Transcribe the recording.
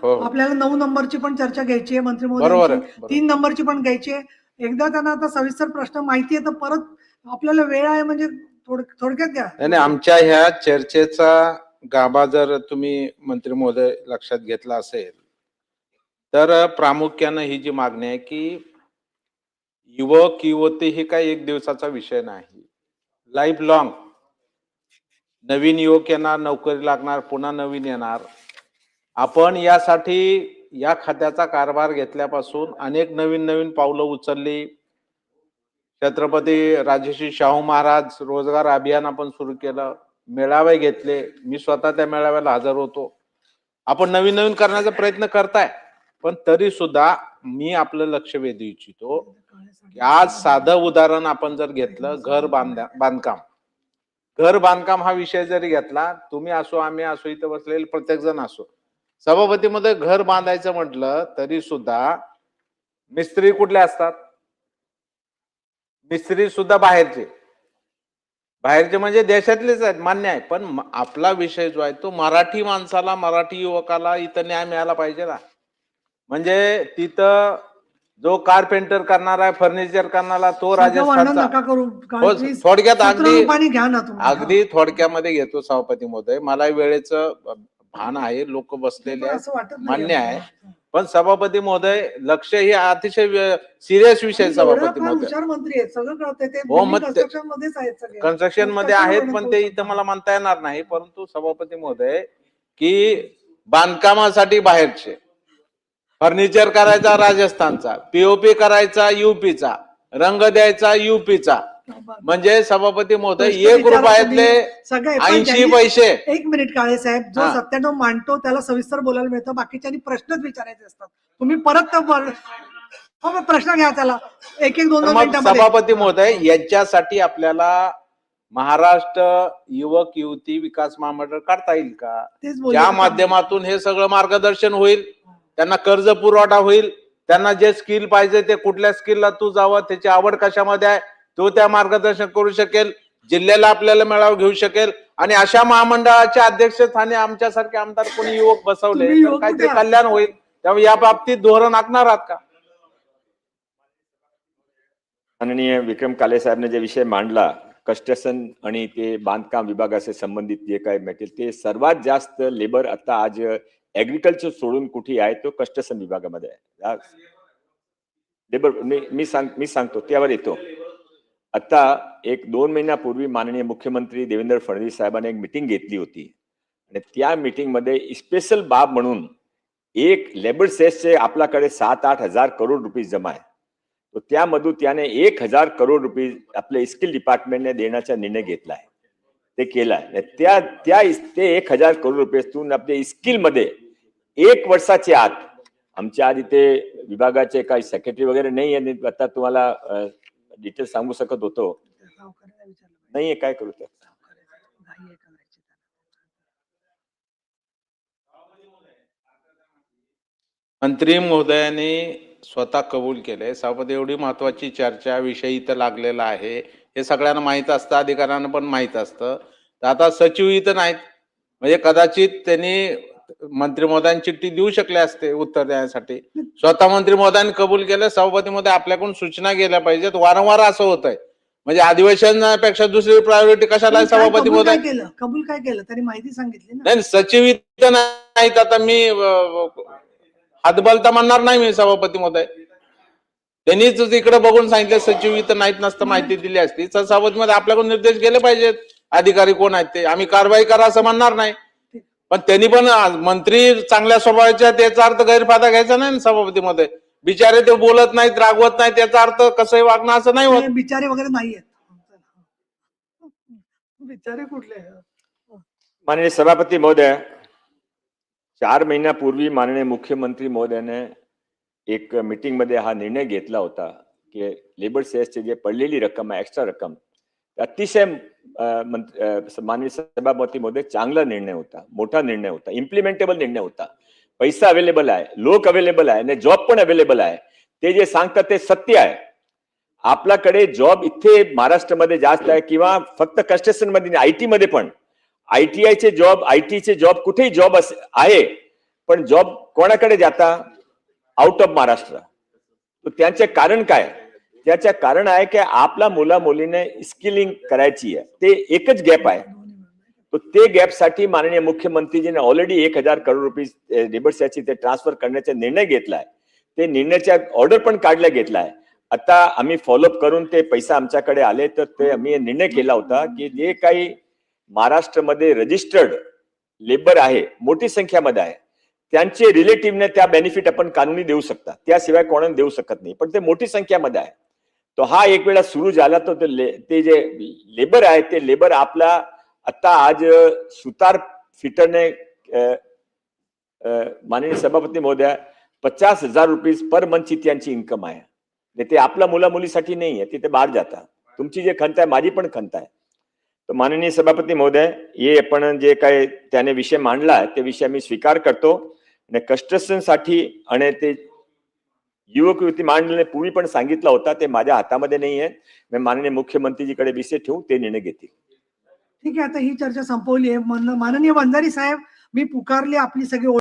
आपल्याला 9 नंबरची पण चर्चा घ्यायची आहे मंत्री बरोबर महोदयांची, आहे, 3 नंबरची पण घ्यायची आहे. एकदा त्यांना आता सविस्तर प्रश्न माहिती आहे तर परत आपल्याला वेळ आहे म्हणजे थोडक्यात द्या. आणि आमच्या ह्या चर्चेचा गाभा जर तुम्ही मंत्री महोदय लक्षात घेतला असेल तर प्रामुख्यानं ही जी मागणी आहे की युवक युवती ही काही एक दिवसाचा विषय नाही, लाईफ लॉंग. नवीन युवक येणार, नोकरी लागणार, पुन्हा नवीन येणार. आपण यासाठी या खात्याचा कारभार घेतल्यापासून अनेक नवीन नवीन पावलं उचलली. छत्रपती राजर्षी शाहू महाराज रोजगार अभियान आपण सुरू केलं, मेळावे घेतले, मी स्वतः त्या मेळाव्याला हजर होतो. आपण नवीन नवीन करण्याचा प्रयत्न करताय, पण तरी सुद्धा मी आपलं लक्ष वेधू इच्छितो की आज साधं उदाहरण आपण जर घेतलं, बांधकाम घर बांधकाम हा विषय जरी घेतला, तुम्ही असो आम्ही असो इथं बसलेले प्रत्येक जण असो, सभापतीमध्ये घर बांधायचं म्हटलं तरी सुद्धा मिस्त्री कुठले असतात? मिस्त्री सुद्धा बाहेरचे म्हणजे देशातलेच आहेत, मान्य आहे. पण आपला विषय जो आहे तो मराठी माणसाला, मराठी युवकाला इथं न्याय मिळाला पाहिजे ना. म्हणजे तिथं जो कारपेंटर करणारा, फर्निचर करणारा तो राजस्थानचा, थोडक्यात अगदी थोडक्यामध्ये घेतो सभापती महोदय, मला वेळेचं भान आहे, लोक बसलेले आहेत, मान्य आहे. पण सभापती महोदय लक्ष ही अतिशय सिरियस विषय सभापती महोदय. कन्स्ट्रक्शन मध्ये आहेत पण ते इथं मला म्हणता येणार नाही. परंतु सभापती महोदय की बांधकामासाठी बाहेरचे, फर्निचर करायचा राजस्थानचा, पीओपी करायचा यूपीचा, रंग द्यायचा यूपीचा, म्हणजे सभापती महोदय ₹1 80 पैसे. एक मिनिट काळे साहेब, जो 97 मांडतो त्याला सविस्तर बोलायला मिळतं, बाकीच्यांनी प्रश्नच विचारायचे असतात. तुम्ही परत प्रश्न घ्या त्याला एक एक दोन मिनिटांमध्ये. सभापती महोदय यांच्यासाठी आपल्याला महाराष्ट्र युवक युवती विकास महामंडळ काढता येईल का? ज्या माध्यमातून हे सगळं मार्गदर्शन होईल, त्यांना कर्ज पुरवठा होईल, त्यांना जे स्किल पाहिजे ते कुठल्या स्किलला तू जावं, त्याची आवड कशामध्ये आहे तो त्या मार्गदर्शन करू शकेल, जिल्ह्याला आपल्याला मेळावा घेऊ शकेल. आणि अशा महामंडळाच्या अध्यक्षस्थानी आमच्यासारखे आमदार कोणी युवक बसवले तर काहीतरी कल्याण होईल. त्यामुळे या बाबतीत धोरण आखणार आहात का? माननीय विक्रम काले साहेबने जे विषय मांडला, कन्स्ट्रक्शन आणि ते बांधकाम विभागाशी संबंधित जे काही मटेरियल, ते सर्वात जास्त लेबर आता आज ऍग्रिकल्चर सोडून कुठे आहे तो कन्स्ट्रक्शन विभागामध्ये आहे. लेबर मी सांगतो त्यावर येतो. आता 1-2 महिन्यापूर्वी माननीय मुख्यमंत्री देवेंद्र फडणवीस साहेबांनी एक मीटिंग घेतली होती आणि त्या मीटिंग मध्ये स्पेशल बाब म्हणून एक लेबर सेसचे आपल्याकडे 7-8 हजार करोड रुपये जमा आहे, तो त्यामधून त्याने 1,000 करोड रुपये आपल्या स्किल डिपार्टमेंटने देण्याचा निर्णय घेतला आहे, ते केलाय. ते 1,000 करोड रुपयातून आपल्या स्किल मध्ये 1 वर्षाच्या आत, आमच्या आधी ते विभागाचे काही सेक्रेटरी वगैरे नाही आहे, आता तुम्हाला डिटेल सांगू शकत होतो नाहीये, काय करू ते. मंत्री महोदयाने स्वतः कबूल केले. सभापती एवढी महत्वाची चर्चा विषय इथं लागलेला आहे हे सगळ्यांना माहित असतं, अधिकाऱ्यांना पण माहित असतं. तर आता सचिव इथं नाहीत, म्हणजे कदाचित त्यांनी मंत्री महोदयांनी चिठ्ठी देऊ शकले असते उत्तर देण्यासाठी. स्वतः मंत्री महोदयांनी कबूल केलं. सभापती महोदय आपल्याकडून सूचना गेल्या पाहिजेत. वारंवार असं होत आहे, म्हणजे अधिवेशनापेक्षा दुसरी प्रायोरिटी कशाला आहे सभापती महोदय? कबूल काय केलं त्यांनी माहिती सांगितली ना. नाही, सचिव इथं नाहीत. आता मी हातबलता म्हणणार नाही मी सभापती महोदय, त्यांनीच इकडे बघून सांगितलं सचिव इथं नाहीत, नसतं माहिती दिली असती. सभापती मध्ये आपल्याकडून निर्देश गेले पाहिजेत, अधिकारी कोण आहेत ते आम्ही कारवाई करा असं म्हणणार नाही. पण त्यांनी पण मंत्री चांगल्या स्वभावाच्या, त्याचा अर्थ गैरफायदा घ्यायचा नाही ना सभापती मध्ये. बिचारे ते बोलत नाहीत, रागवत नाहीत, त्याचा अर्थ कसंही वागणं असं नाही होत. बिचारे वगैरे नाहीयेत, बिचारे कुठले. माननीय सभापती महोदय, 4 महिन्यापूर्वी माननीय मुख्यमंत्री महोदयाने एक मीटिंग मध्ये हा निर्णय घेतला होता की लेबर सेसचे जे पडलेली रक्कम आहे, एक्स्ट्रा रक्कम, अतिशय माननीय सभापती महोदय चांगला निर्णय होता, मोठा निर्णय होता, इम्प्लिमेंटेबल निर्णय होता. पैसा अवेलेबल आहे, लोक अवेलेबल आहे आणि जॉब पण अवेलेबल आहे. ते जे सांगतात ते सत्य आहे. आपल्याकडे जॉब इथे महाराष्ट्रामध्ये जास्त आहे, किंवा फक्त कन्स्ट्रक्शन मध्ये, आयटी मध्ये पण, आयटीआयचे जॉब, आयटीचे जॉब, कुठेही जॉब आहे, पण जॉब कोणाकडे जाता? Out of Maharashtra. तर त्याचे कारण काय? त्याचे कारण आहे की आपला मुला मुलीने स्किलिंग करायची आहे, ते एकच गॅप आहे. तो ते गॅपसाठी माननीय मुख्यमंत्रीजीने ऑलरेडी 1,000 करोड रुपये लेबर्सची ते ट्रान्सफर करण्याचा निर्णय घेतलाय. ते निर्णयाच्या ऑर्डर पण काढल्या घेतलाय. आता आम्ही फॉलोअप करून ते पैसा आमच्याकडे आले, तर ते आम्ही निर्णय केला होता की जे काही महाराष्ट्रामध्ये रजिस्टर्ड लेबर आहे, मोठी संख्यामध्ये आहे, त्यांचे रिलेटिव्हने त्या बेनिफिट आपण कानूनी देऊ शकता, त्याशिवाय कोणाला देऊ शकत नाही. पण ते मोठी संख्यामध्ये आहे. तो हा एक वेळा सुरू झाला तर ते जे लेबर आहे ते लेबर आपला आता आज सुतार फिटरने माननीय सभापती महोदय 50,000 रुपये पर मंथची त्यांची इन्कम आहे. ते आपल्या मुला मुलीसाठी नाही आहे, तिथे बाहेर जातात. तुमची जे खंत आहे माझी पण खंत आहे. तर माननीय सभापती महोदय, हे आपण जे काय त्याने विषय मांडला ते विषय मी स्वीकार करतो. आणि कस्टर्सनसाठी आणि ते युवक युवती मांडलेले पूर्वी पण सांगितलं होता, ते माझ्या हातामध्ये नाही आहे. मी माननीय मुख्यमंत्रीजीकडे विषय ठेवून ते निर्णय घेतील. ठीक आहे, आता ही चर्चा संपवली आहे. माननीय वंजारी साहेब, मी पुकारली आपली सगळी